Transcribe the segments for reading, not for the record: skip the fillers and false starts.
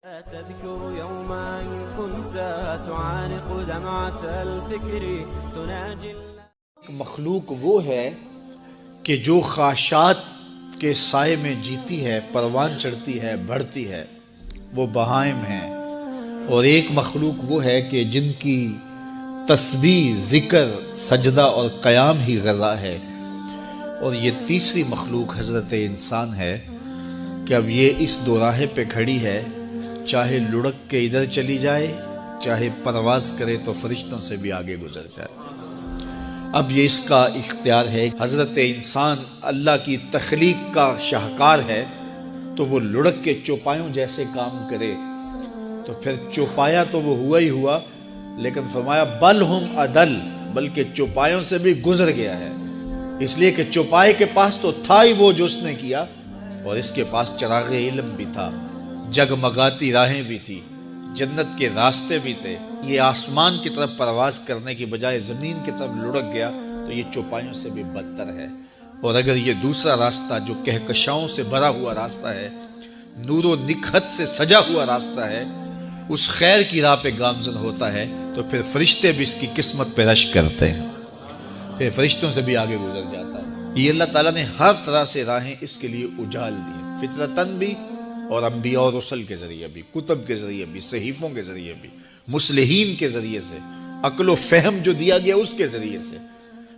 تذكر يوما كنت تعانق دمعة الفكر تناجي مخلوق وہ ہے کہ جو خاشات کے سائے میں جیتی ہے، پروان چڑھتی ہے، بڑھتی ہے، وہ بہائم ہیں. اور ایک مخلوق وہ ہے کہ جن کی تسبیح، ذکر، سجدہ اور قیام ہی غذا ہے. اور یہ تیسری مخلوق حضرت انسان ہے کہ اب یہ اس دوراہے پہ کھڑی ہے، چاہے لڑک کے ادھر چلی جائے، چاہے پرواز کرے تو فرشتوں سے بھی آگے گزر جائے. اب یہ اس کا اختیار ہے. حضرت انسان اللہ کی تخلیق کا شاہکار ہے، تو وہ لڑک کے چوپایوں جیسے کام کرے تو پھر چوپایا تو وہ ہوا ہی ہوا، لیکن فرمایا بل ہم عدل، بلکہ چوپایوں سے بھی گزر گیا ہے. اس لیے کہ چوپائے کے پاس تو تھا ہی وہ جو اس نے کیا، اور اس کے پاس چراغ علم بھی تھا، جگمگاتی راہیں بھی تھی، جنت کے راستے بھی تھے. یہ آسمان کی طرف پرواز کرنے کی بجائے زمین کی طرف لڑک گیا تو یہ چوپایوں سے بھی بدتر ہے. اور اگر یہ دوسرا راستہ جو کہکشاؤں سے بھرا ہوا راستہ ہے، نور و نکھت سے سجا ہوا راستہ ہے، اس خیر کی راہ پہ گامزن ہوتا ہے تو پھر فرشتے بھی اس کی قسمت پہ رشک کرتے ہیں، پھر فرشتوں سے بھی آگے گزر جاتا ہے. یہ اللہ تعالیٰ نے ہر طرح سے راہیں اس کے لیے اجال دی، فطرتاً بھی اور انبیاء اور رسل کے ذریعے بھی، کتب کے ذریعے بھی، صحیفوں کے ذریعے بھی، مصلحین کے ذریعے سے، عقل و فہم جو دیا گیا اس کے ذریعے سے.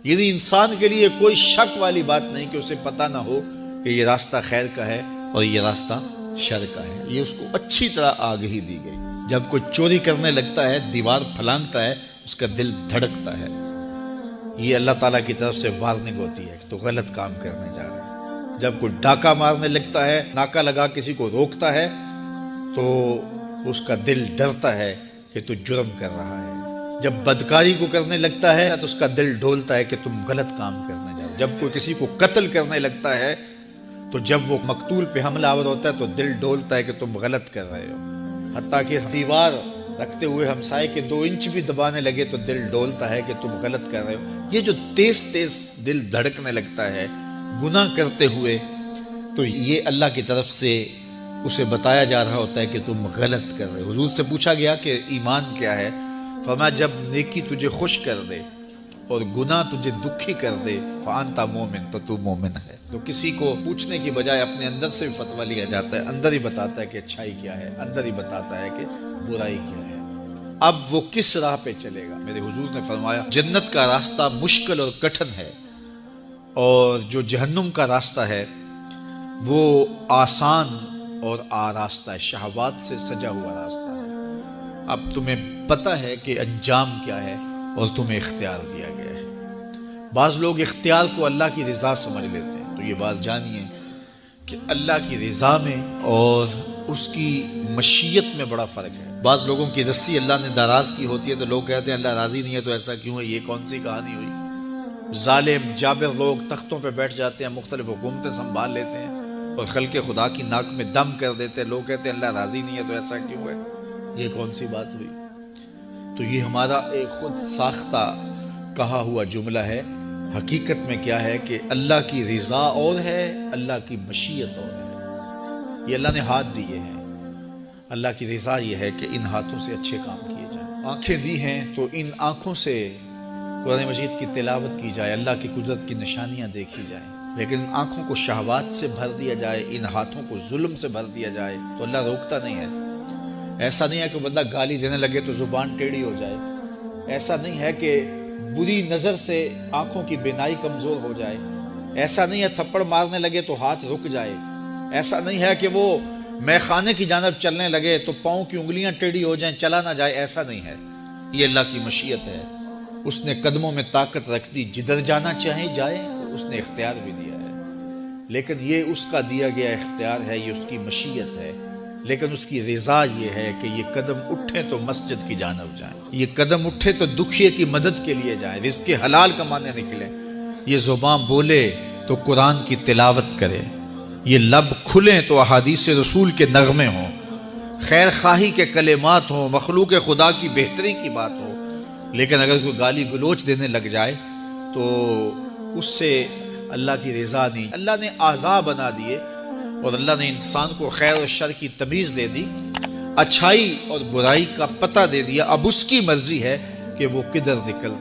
یعنی انسان کے لیے کوئی شک والی بات نہیں کہ اسے پتہ نہ ہو کہ یہ راستہ خیر کا ہے اور یہ راستہ شر کا ہے. یہ اس کو اچھی طرح آگہی دی گئی. جب کوئی چوری کرنے لگتا ہے، دیوار پھلانگتا ہے، اس کا دل دھڑکتا ہے. یہ اللہ تعالیٰ کی طرف سے وارننگ ہوتی ہے کہ تو غلط کام کرنے جا رہا ہے. جب کوئی ڈاکہ مارنے لگتا ہے، ناکہ لگا کسی کو روکتا ہے، تو اس کا دل ڈرتا ہے کہ تو جرم کر رہا ہے. جب بدکاری کو کرنے لگتا ہے تو اس کا دل ڈولتا ہے کہ تم غلط کام کرنے جا رہے. جب کوئی کسی کو قتل کرنے لگتا ہے تو جب وہ مقتول پہ حملہ آور ہوتا ہے تو دل ڈولتا ہے کہ تم غلط کر رہے ہو. حتیٰ کہ دیوار رکھتے ہوئے ہمسائے کے 2 انچ بھی دبانے لگے تو دل ڈولتا ہے کہ تم غلط کر رہے ہو. یہ جو تیز تیز دل دھڑکنے لگتا ہے گناہ کرتے ہوئے، تو یہ اللہ کی طرف سے اسے بتایا جا رہا ہوتا ہے کہ تم غلط کر رہے ہو. حضور سے پوچھا گیا کہ ایمان کیا ہے؟ فرمایا جب نیکی تجھے خوش کر دے اور گناہ تجھے دکھی کر دے فانتا مومن، تو تو مومن ہے. تو کسی کو پوچھنے کی بجائے اپنے اندر سے بھی فتویٰ لیا جاتا ہے. اندر ہی بتاتا ہے کہ اچھائی کیا ہے، اندر ہی بتاتا ہے کہ برائی کیا ہے. اب وہ کس راہ پہ چلے گا؟ میرے حضور نے فرمایا جنت کا راستہ مشکل اور کٹھن ہے، اور جو جہنم کا راستہ ہے وہ آسان اور آراستہ ہے، شہوات سے سجا ہوا راستہ ہے. اب تمہیں پتہ ہے کہ انجام کیا ہے اور تمہیں اختیار دیا گیا ہے. بعض لوگ اختیار کو اللہ کی رضا سمجھ لیتے ہیں، تو یہ بات جانیے کہ اللہ کی رضا میں اور اس کی مشیت میں بڑا فرق ہے. بعض لوگوں کی رسی اللہ نے دراز کی ہوتی ہے تو لوگ کہتے ہیں اللہ راضی نہیں ہے تو ایسا کیوں ہے؟ یہ کون سی کہانی ہوئی؟ ظالم جابر لوگ تختوں پہ بیٹھ جاتے ہیں، مختلف حکومتیں سنبھال لیتے ہیں اور خلق خدا کی ناک میں دم کر دیتے ہیں. لوگ کہتے ہیں اللہ راضی نہیں ہے تو ایسا کیوں ہے؟ یہ کون سی بات ہوئی؟ تو یہ ہمارا ایک خود ساختہ کہا ہوا جملہ ہے. حقیقت میں کیا ہے کہ اللہ کی رضا اور ہے، اللہ کی مشیت اور ہے. یہ اللہ نے ہاتھ دیے ہیں. اللہ کی رضا یہ ہے کہ ان ہاتھوں سے اچھے کام کیے جائیں. آنکھیں دی ہیں تو ان آنکھوں سے قرآن مجید کی تلاوت کی جائے، اللہ کی قدرت کی نشانیاں دیکھی جائیں. لیکن ان آنکھوں کو شہوات سے بھر دیا جائے، ان ہاتھوں کو ظلم سے بھر دیا جائے تو اللہ روکتا نہیں ہے. ایسا نہیں ہے کہ بندہ گالی دینے لگے تو زبان ٹیڑھی ہو جائے. ایسا نہیں ہے کہ بری نظر سے آنکھوں کی بینائی کمزور ہو جائے. ایسا نہیں ہے تھپڑ مارنے لگے تو ہاتھ رک جائے. ایسا نہیں ہے کہ وہ میخانے کی جانب چلنے لگے تو پاؤں کی انگلیاں ٹیڑھی ہو جائیں، چلا نہ جائے. ایسا نہیں ہے. یہ اللہ کی مشیت ہے. اس نے قدموں میں طاقت رکھ دی، جدھر جانا چاہے جائے. اس نے اختیار بھی دیا ہے، لیکن یہ اس کا دیا گیا اختیار ہے، یہ اس کی مشیت ہے. لیکن اس کی رضا یہ ہے کہ یہ قدم اٹھیں تو مسجد کی جانب جائیں، یہ قدم اٹھے تو دکھیے کی مدد کے لیے جائیں، رزق حلال کمانے نکلیں. یہ زبان بولے تو قرآن کی تلاوت کرے، یہ لب کھلیں تو احادیث رسول کے نغمے ہوں، خیر خواہی کے کلمات ہوں، مخلوق خدا کی بہتری کی بات ہو. لیکن اگر کوئی گالی گلوچ دینے لگ جائے تو اس سے اللہ کی رضا نہیں. اللہ نے اعضاء بنا دیے اور اللہ نے انسان کو خیر و شر کی تمیز دے دی. اچھائی اور برائی کا پتہ دے دیا، اب اس کی مرضی ہے کہ وہ کدھر نکل